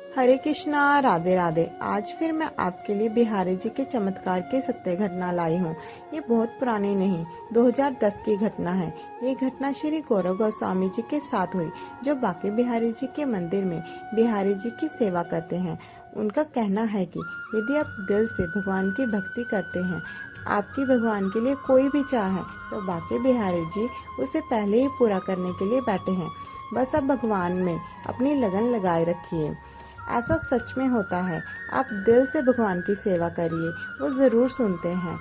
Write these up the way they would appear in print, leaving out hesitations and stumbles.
हरे कृष्णा, राधे राधे। आज फिर मैं आपके लिए बिहारी जी के चमत्कार के सत्य घटना लाई हूँ। ये बहुत पुरानी नहीं, 2010 की घटना है। ये घटना श्री गौरव गोस्वामी जी के साथ हुई, जो बांके बिहारी जी के मंदिर में बिहारी जी की सेवा करते हैं। उनका कहना है कि यदि आप दिल से भगवान की भक्ति करते हैं, आपकी भगवान के लिए कोई भी चाह है, तो बांके बिहारी जी उसे पहले ही पूरा करने के लिए बैठे हैं। बस आप भगवान में अपनी लगन लगाए रखिए। ऐसा सच में होता है। आप दिल से भगवान की सेवा करिए, वो जरूर सुनते हैं।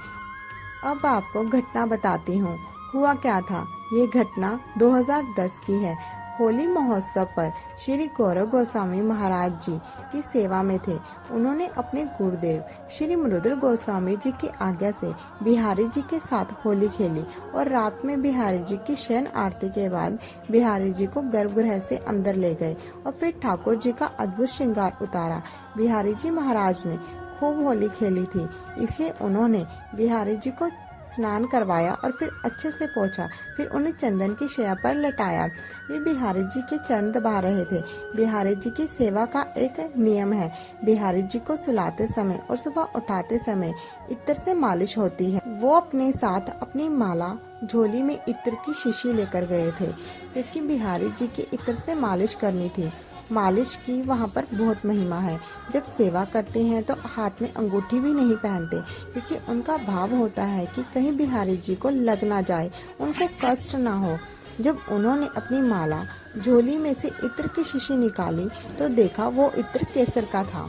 अब आपको घटना बताती हूँ। हुआ क्या था। ये घटना 2010 की है। होली महोत्सव पर श्री गौरव गोस्वामी महाराज जी की सेवा में थे। उन्होंने अपने गुरुदेव श्री रुद्र गोस्वामी जी की आज्ञा से बिहारी जी के साथ होली खेली और रात में बिहारी जी की शयन आरती के बाद बिहारी जी को गर्भगृह से अंदर ले गए और फिर ठाकुर जी का अद्भुत श्रृंगार उतारा। बिहारी जी महाराज ने खूब होली खेली थी, इसलिए उन्होंने बिहारी जी को स्नान करवाया और फिर अच्छे से पोंछा। फिर उन्हें चंदन की शैया पर लेटाया। वे बिहारी जी के चरण दबा रहे थे। बिहारी जी की सेवा का एक नियम है, बिहारी जी को सुलाते समय और सुबह उठाते समय इत्र से मालिश होती है। वो अपने साथ अपनी माला झोली में इत्र की शीशी लेकर गए थे, क्योंकि बिहारी जी की इत्र से मालिश करनी थी। मालिश की वहाँ पर बहुत महिमा है। जब सेवा करते हैं तो हाथ में अंगूठी भी नहीं पहनते, क्योंकि उनका भाव होता है कि कहीं बिहारी जी को लग ना जाए, उनको कष्ट ना हो। जब उन्होंने अपनी माला झोली में से इत्र की शीशी निकाली तो देखा वो इत्र केसर का था,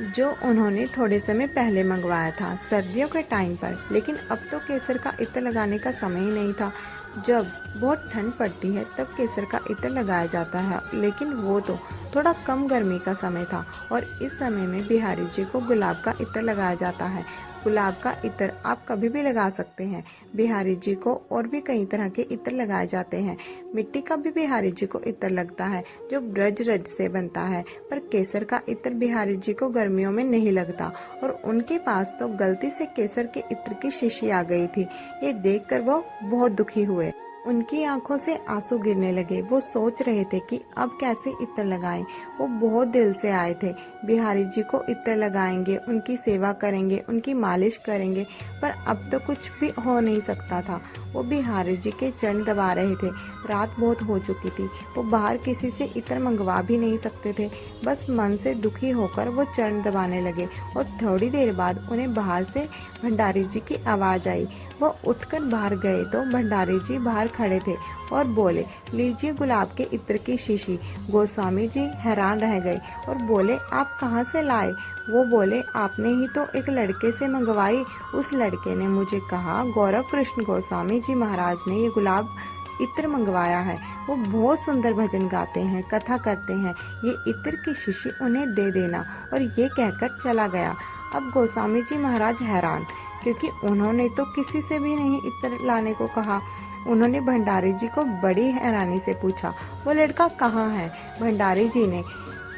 जो उन्होंने थोड़े समय पहले मंगवाया था सर्दियों के टाइम पर। लेकिन अब तो केसर का इत्र लगाने का समय ही नहीं था। जब बहुत ठंड पड़ती है तब केसर का इत्र लगाया जाता है, लेकिन वो तो थोड़ा कम गर्मी का समय था और इस समय में बिहारी जी को गुलाब का इत्र लगाया जाता है। गुलाब का इत्र आप कभी भी लगा सकते हैं। बिहारी जी को और भी कई तरह के इत्र लगाए जाते हैं। मिट्टी का भी बिहारी जी को इत्र लगता है, जो ब्रज रज से बनता है, पर केसर का इत्र बिहारी जी को गर्मियों में नहीं लगता और उनके पास तो गलती से केसर के इत्र की शीशी आ गई थी। ये देखकर वो बहुत दुखी हुए। उनकी आंखों से आंसू गिरने लगे। वो सोच रहे थे कि अब कैसे इत्र लगाएं। वो बहुत दिल से आए थे, बिहारी जी को इत्र लगाएंगे, उनकी सेवा करेंगे, उनकी मालिश करेंगे, पर अब तो कुछ भी हो नहीं सकता था। वो बिहारी जी के चरण दबा रहे थे। रात बहुत हो चुकी थी। वो बाहर किसी से इत्र मंगवा भी नहीं सकते थे। बस मन से दुखी होकर वो चरण दबाने लगे और थोड़ी देर बाद उन्हें बाहर से भंडारी जी की आवाज आई। वो उठकर बाहर गए तो भंडारी जी बाहर खड़े थे और बोले, लीजिए गुलाब के इत्र की शीशी। गोस्वामी जी हैरान रह गए और बोले, आप कहाँ से लाए? वो बोले, आपने ही तो एक लड़के से मंगवाई। उस लड़के ने मुझे कहा गौरव कृष्ण गोस्वामी जी महाराज ने ये गुलाब इत्र मंगवाया है। वो बहुत सुंदर भजन गाते हैं, कथा करते हैं, ये इत्र की शीशी उन्हें दे देना। और ये कहकर चला गया। अब गोस्वामी जी महाराज हैरान, क्योंकि उन्होंने तो किसी से भी नहीं इत्र लाने को कहा। उन्होंने भंडारी जी को बड़ी हैरानी से पूछा, वो लड़का कहाँ है? भंडारी जी ने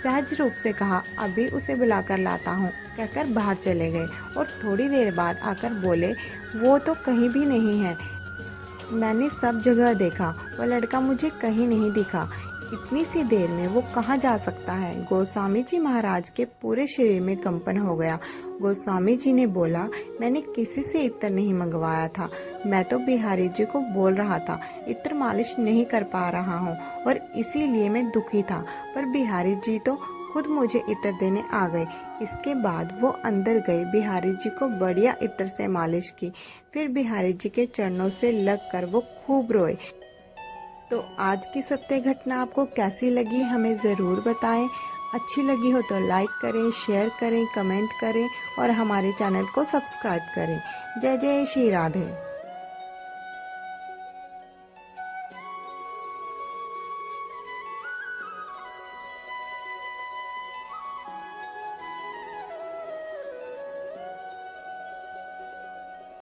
सहज रूप से कहा, अभी उसे बुलाकर लाता हूँ, कहकर बाहर चले गए और थोड़ी देर बाद आकर बोले, वो तो कहीं भी नहीं है। मैंने सब जगह देखा, वो लड़का मुझे कहीं नहीं दिखा। इतनी सी देर में वो कहाँ जा सकता है? गोस्वामी जी महाराज के पूरे शरीर में कंपन हो गया। गोस्वामी जी ने बोला, मैंने किसी से इत्र नहीं मंगवाया था। मैं तो बिहारी जी को बोल रहा था इत्र मालिश नहीं कर पा रहा हूँ और इसीलिए मैं दुखी था, पर बिहारी जी तो खुद मुझे इत्र देने आ गए। इसके बाद वो अंदर गए, बिहारी जी को बढ़िया इत्र से मालिश की, फिर बिहारी जी के चरणों से लगकर वो खूब रोए। तो आज की सत्य घटना आपको कैसी लगी हमें ज़रूर बताएं। अच्छी लगी हो तो लाइक करें, शेयर करें, कमेंट करें और हमारे चैनल को सब्सक्राइब करें। जय जय श्री राधे।